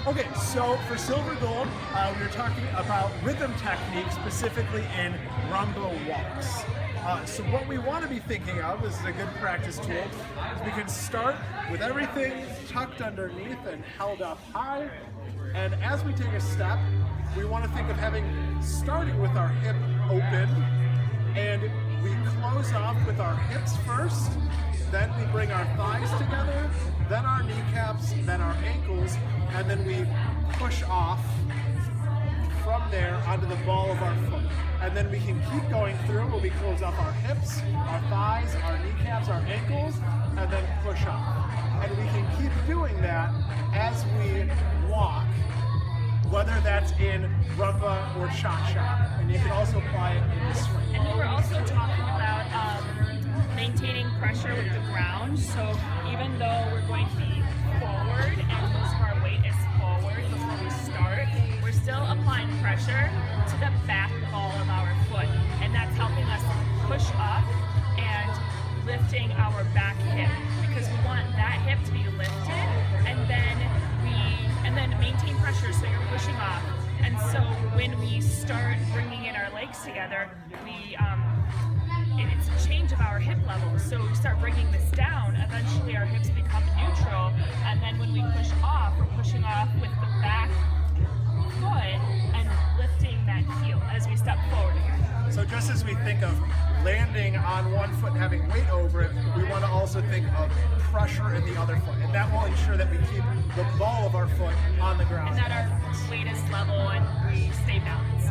Okay, so for silver gold, we were talking about rhythm technique, specifically in rumba walks. So what we want to be thinking of, this is a good practice tool, is we can start with everything tucked underneath and held up high. And as we take a step, we want to think of starting with our hip open, and we close off with our hips first, then we bring our thighs together, then our kneecaps, then our ankles, and then we push off from there onto the ball of our foot. And then we can keep going through where we close off our hips, our thighs, our kneecaps, our ankles, and then push off. And we can keep doing that as we walk, whether that's in rumba or cha-cha. And you can also apply it in the swing. And we were also talking about maintaining pressure with the ground. So even though we're going to be forward and most of our weight is forward before we start, we're still applying pressure to the back ball of our foot. And that's helping us push up and lifting our back hip, because we want that hip to be lifted and then maintain pressure so you're pushing off. And so when we start bringing in our legs together, it's a change of our hip level. So we start bringing this down, eventually our hips become neutral, and then when we push off, we're pushing off with the back foot and lifting that heel as we step forward again. So just as we think of landing on one foot and having weight over it, we want to also think of pressure in the other foot. And that will ensure that we keep the ball of our foot on the ground. And that our weight is level and we stay balanced.